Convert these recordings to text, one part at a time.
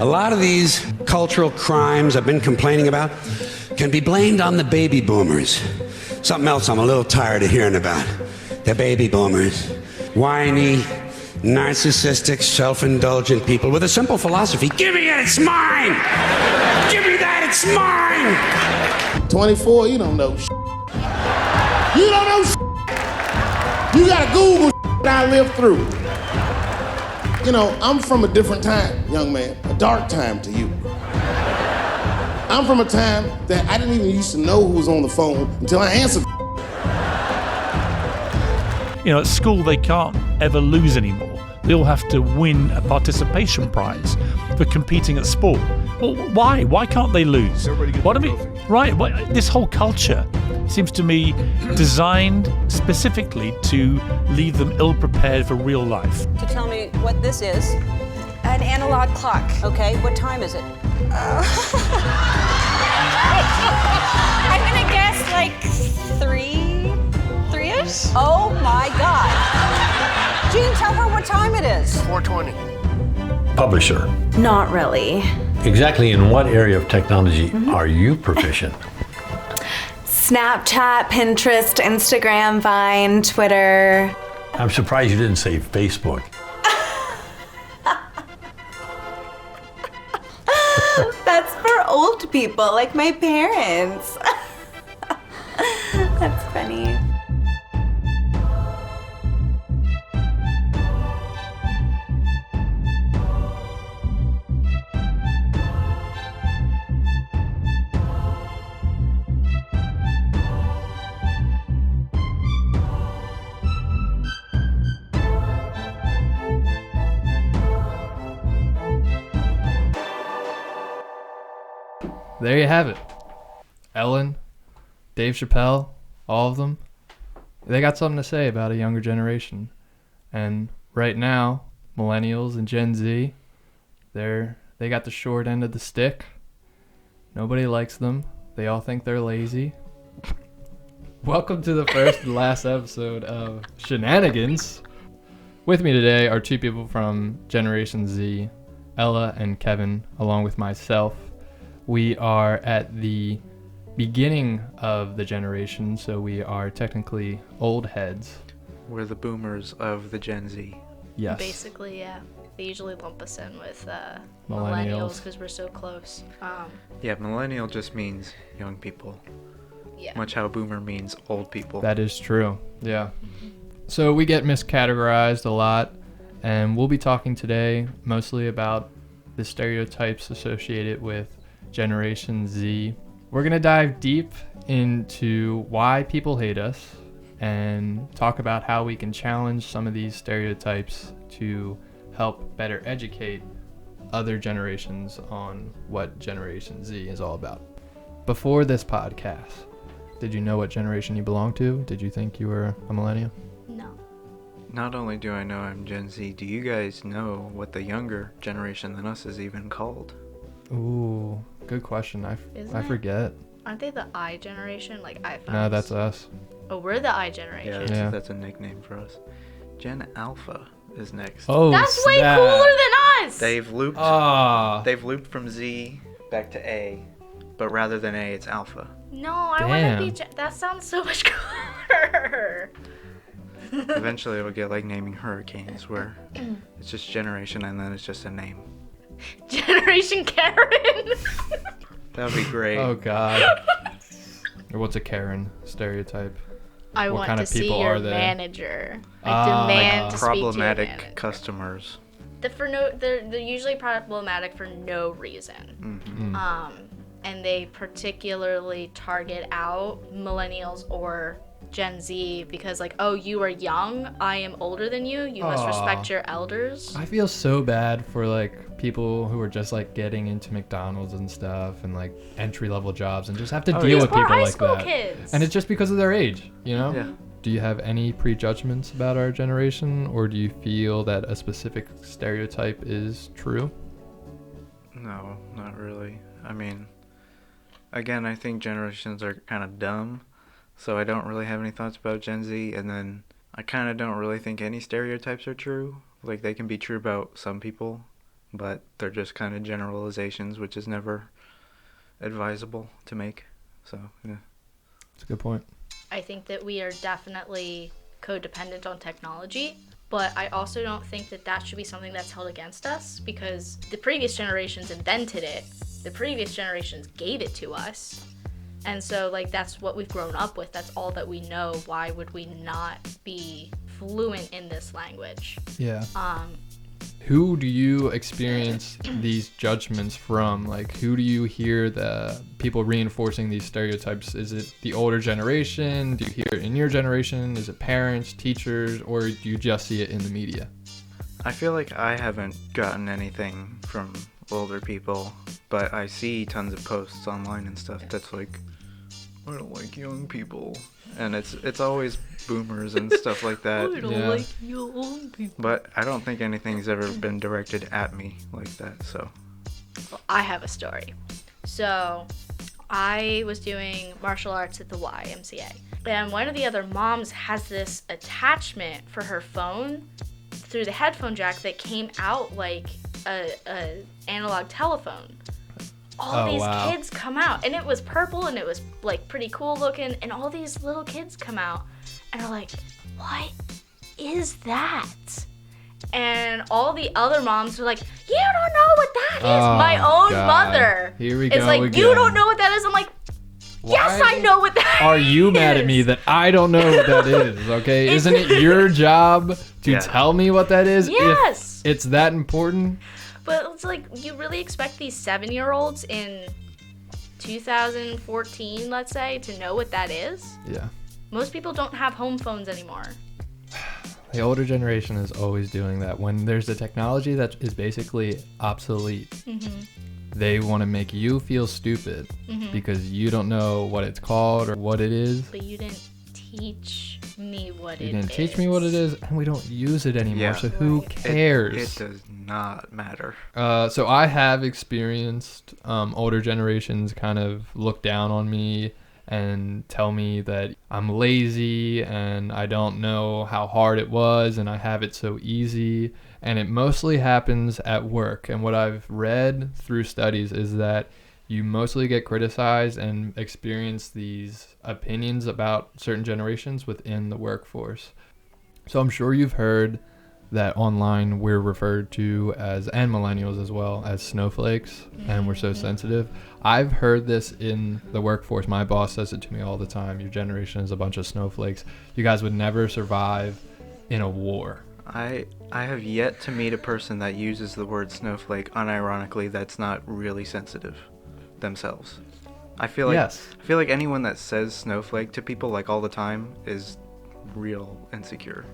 A lot of these cultural crimes I've been complaining about can be blamed on the baby boomers. Something else I'm a little tired of hearing about. The baby boomers. Whiny, narcissistic, self-indulgent people with a simple philosophy. Give me it, it's mine! Give me that, it's mine! 24, you don't know shit. You don't know shit. You gotta Google shit I lived through. You know, I'm from a different time, young man. A dark time to you. I'm from a time that I didn't even used to know who was on the phone until I answered. You know, at school they can't ever lose anymore. They all have to win a participation prize for competing at sport. Well, why? Why can't they lose? What do we? Right. This whole culture seems to me designed specifically to leave them ill-prepared for real life. To tell me what this is. An analog clock. Okay, what time is it? I'm gonna guess like three-ish? Oh my God. Gene, tell her what time it is. 4:20. Publisher. Not really. Exactly in what area of technology are you proficient? Snapchat, Pinterest, Instagram, Vine, Twitter. I'm surprised you didn't say Facebook. That's for old people, like my parents. That's funny. There you have it. Ellen, Dave Chappelle, all of them, they got something to say about a younger generation. And right now, millennials and Gen Z, they got the short end of the stick. Nobody likes them. They all think they're lazy. Welcome to the first and last episode of Shenanigans. With me today are two people from Generation Z, Ella and Kevin, along with myself. We are at the beginning of the generation, so we are technically old heads. We're the boomers of the Gen Z. Yes. Basically, yeah. They usually lump us in with Millennials. because we're so close. Yeah, millennial just means young people. Yeah. Much how boomer means old people. That is true, yeah. So we get miscategorized a lot, and we'll be talking today mostly about the stereotypes associated with Generation Z. We're gonna dive deep into why people hate us and talk about how we can challenge some of these stereotypes to help better educate other generations on what Generation Z is all about. Before this podcast, did you know what generation you belong to? Did you think you were a millennial? No. Not only do I know I'm Gen Z, do you guys know what the younger generation than us is even called? Ooh, good question. I forget. Aren't they the I generation, like iPhones? No, that's us. Oh, we're the I generation. Yeah, that's a nickname for us. Gen Alpha is next. Oh, That's way cooler than us! They've looped from Z back to A, but rather than A, it's Alpha. No, I want to be... that sounds so much cooler. Eventually it'll get like naming hurricanes, where it's just generation and then it's just a name. Generation Karen. That would be great. Oh, God. Or what's a Karen stereotype? I What want kind to of people see your are they? manager. I demand to speak to your problematic manager. customers. They're usually problematic for no reason. Mm-hmm. And they particularly target out millennials or Gen Z because, like, oh, you are young, I am older than you, you must respect your elders. I feel so bad for, like, people who are just, like, getting into McDonald's and stuff and, like, entry-level jobs and just have to deal with people high like school that. Kids. And it's just because of their age, you know? Yeah. Do you have any prejudgments about our generation, or do you feel that a specific stereotype is true? No, not really. I mean, again, I think generations are kind of dumb, so I don't really have any thoughts about Gen Z, and then I kind of don't really think any stereotypes are true. Like, they can be true about some people, but they're just kind of generalizations, which is never advisable to make. So, yeah. That's a good point. I think that we are definitely codependent on technology, but I also don't think that that should be something that's held against us, because the previous generations invented it. The previous generations gave it to us. And so, like, that's what we've grown up with. That's all that we know. Why would we not be fluent in this language? Yeah. Who do you experience these judgments from? Like, who do you hear the people reinforcing these stereotypes? Is it the older generation? Do you hear it in your generation? Is it parents, teachers, or do you just see it in the media? I feel like I haven't gotten anything from older people, but I see tons of posts online and stuff that's like, I don't like young people, and it's always boomers and stuff like that. I don't like young people. But I don't think anything's ever been directed at me like that, so. Well, I have a story. So, I was doing martial arts at the YMCA, and one of the other moms has this attachment for her phone through the headphone jack that came out like a analog telephone. All these kids come out, and it was purple, and it was like pretty cool looking, and all these little kids come out and are like, what is that? And all the other moms are like, you don't know what that is. My own mother Here we is go like, again. you don't know what that is. I'm like, yes, I know what that is. Are you mad at me that I don't know what that is? Okay, isn't it your job to tell me what that is? Yes. If it's that important. But it's like, you really expect these 7-year-olds in 2014, let's say, to know what that is? Yeah. Most people don't have home phones anymore. The older generation is always doing that. When there's a technology that is basically obsolete, they want to make you feel stupid because you don't know what it's called or what it is. But you didn't teach me what it is. You didn't teach me what it is, and we don't use it anymore, Yeah. so who cares? It does not matter. So I have experienced older generations kind of look down on me and tell me that I'm lazy and I don't know how hard it was and I have it so easy. And it mostly happens at work. And what I've read through studies is that you mostly get criticized and experience these opinions about certain generations within the workforce. So I'm sure you've heard that online we're referred to as, and millennials as well, as snowflakes, and we're so sensitive. I've heard this in the workforce. My boss says it to me all the time. Your generation is a bunch of snowflakes. You guys would never survive in a war. I have yet to meet a person that uses the word snowflake unironically that's not really sensitive themselves. I feel like anyone that says snowflake to people like all the time is real insecure.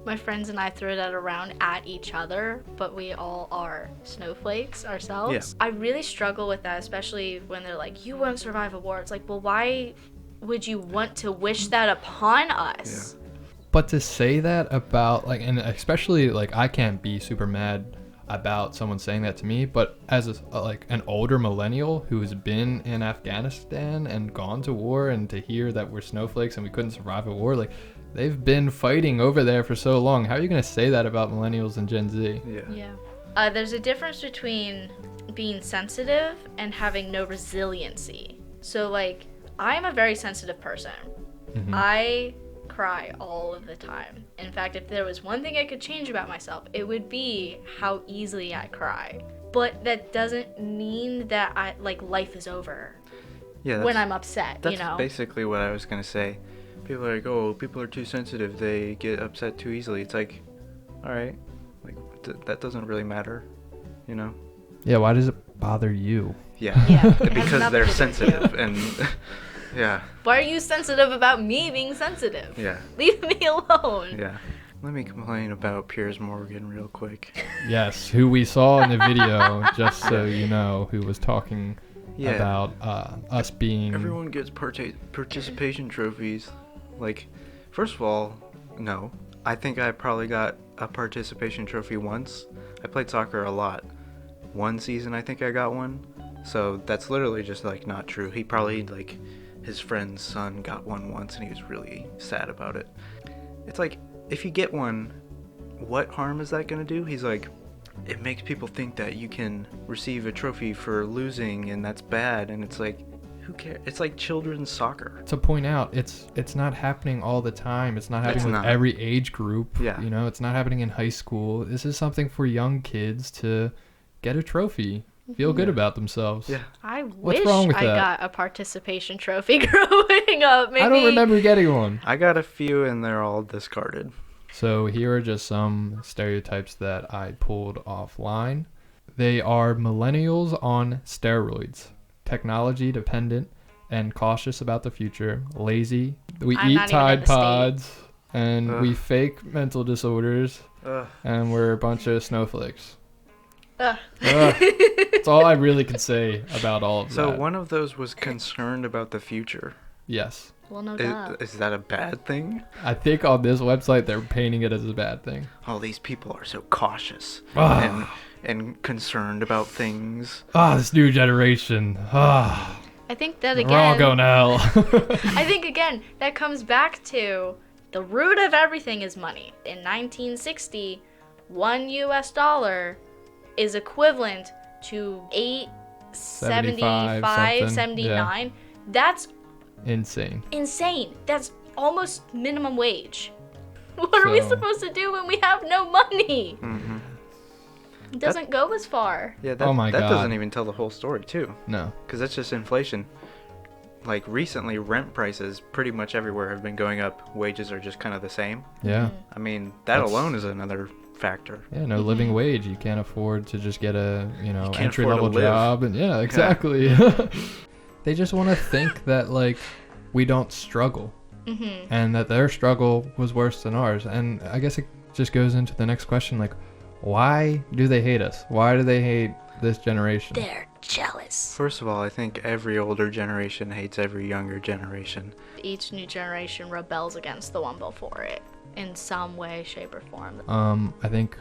My friends and I throw that around at each other, but we all are snowflakes ourselves. Yeah. I really struggle with that, especially when they're like, you won't survive a war. It's like, well, why would you want to wish that upon us? Yeah. But to say that about, like, and especially, like, I can't be super mad about someone saying that to me, but as an older millennial who's been in Afghanistan and gone to war, and to hear that we're snowflakes and we couldn't survive a war, like, they've been fighting over there for so long. How are you going to say that about millennials and Gen Z? Yeah. There's a difference between being sensitive and having no resiliency. So, like, I'm a very sensitive person. I cry all of the time. In fact, if there was one thing I could change about myself, it would be how easily I cry. But that doesn't mean that life is over when I'm upset, that's you know? basically what I was going to say. People are like, oh, people are too sensitive. They get upset too easily. It's like, all right, like that doesn't really matter, you know? Yeah, why does it bother you? Yeah. Because they're sensitive and yeah. Why are you sensitive about me being sensitive? Yeah. Leave me alone. Yeah. Let me complain about Piers Morgan real quick. Yes, who we saw in the video, just so you know, who was talking about us being... Everyone gets participation trophies. Like, first of all, no. I think I probably got a participation trophy once. I played soccer a lot. One season I think I got one. So that's literally just, like, not true. He probably, like, his friend's son got one once and he was really sad about it. It's like, if you get one, what harm is that going to do? He's like, it makes people think that you can receive a trophy for losing and that's bad, and it's like, who cares? It's like children's soccer. To point out, it's not happening all the time. It's not happening with every age group. Yeah. You know, it's not happening in high school. This is something for young kids to get a trophy, feel good about themselves. Yeah. I What's wish wrong with I that? got a participation trophy growing up. Maybe. I don't remember getting one. I got a few and they're all discarded. So here are just some stereotypes that I pulled offline. They are millennials on steroids, technology dependent and cautious about the future, lazy, we I'm eat not even in Tide the state. Pods, and we fake mental disorders, and we're a bunch of snowflakes. That's all I really can say about all of that. So one of those was concerned about the future. Yes. Well, no doubt. Is that a bad thing? I think on this website they're painting it as a bad thing. Oh, these people are so cautious and concerned about things. This new generation. I think that We're all again. going to hell. I think again that comes back to the root of everything is money. In 1960, $1 is equivalent to 8.75, 79. Yeah. That's Insane. insane. That's almost minimum wage. What are we supposed to do when we have no money? Mm-hmm. It doesn't go as far. Yeah, that, Oh my that God. doesn't even tell the whole story, too. No. Because that's just inflation. Like, recently, rent prices pretty much everywhere have been going up. Wages are just kind of the same. Yeah. I mean, that alone is another factor. Yeah, no living wage. You can't afford to just get a, can't entry afford to level live. job. And yeah, exactly. They just want to think that, like, we don't struggle. Mm-hmm. And that their struggle was worse than ours. And I guess it just goes into the next question, like, why do they hate us? Why do they hate this generation? They're jealous. First of all, I think every older generation hates every younger generation. Each new generation rebels against the one before it in some way, shape, or form. I think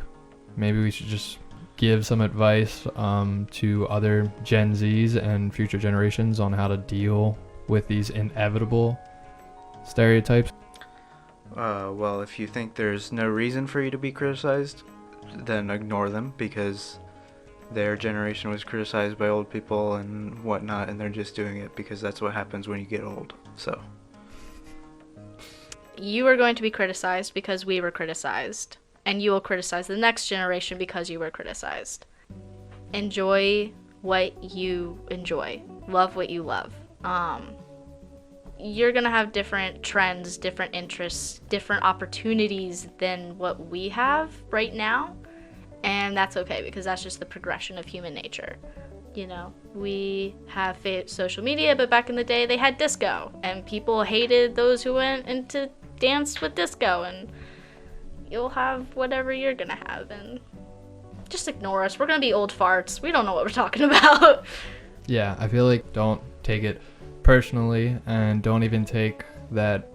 maybe we should just give some advice to other Gen Zs and future generations on how to deal with these inevitable stereotypes. Well, if you think there's no reason for you to be criticized, then ignore them, because their generation was criticized by old people and whatnot, and they're just doing it because that's what happens when you get old. So You are going to be criticized because we were criticized, and you will criticize the next generation because you were criticized. Enjoy what you enjoy. Love what you love. You're gonna have different trends, different interests, different opportunities than what we have right now, and that's okay, because that's just the progression of human nature. You know, we have social media, but back in the day they had disco, and people hated those who went into dance with disco, and you'll have whatever you're gonna have, and just ignore us. We're gonna be old farts. We don't know what we're talking about. Yeah, I feel like don't take it personally, and don't even take that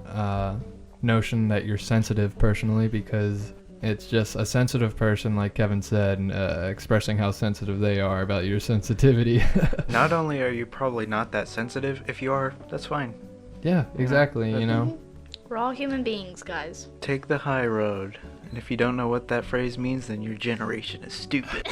notion that you're sensitive personally, because it's just a sensitive person, like Kevin said, expressing how sensitive they are about your sensitivity. not only are you probably not that sensitive, if you are, that's fine. Yeah, exactly, you know. We're all human beings, guys. Take the high road. And if you don't know what that phrase means, then your generation is stupid.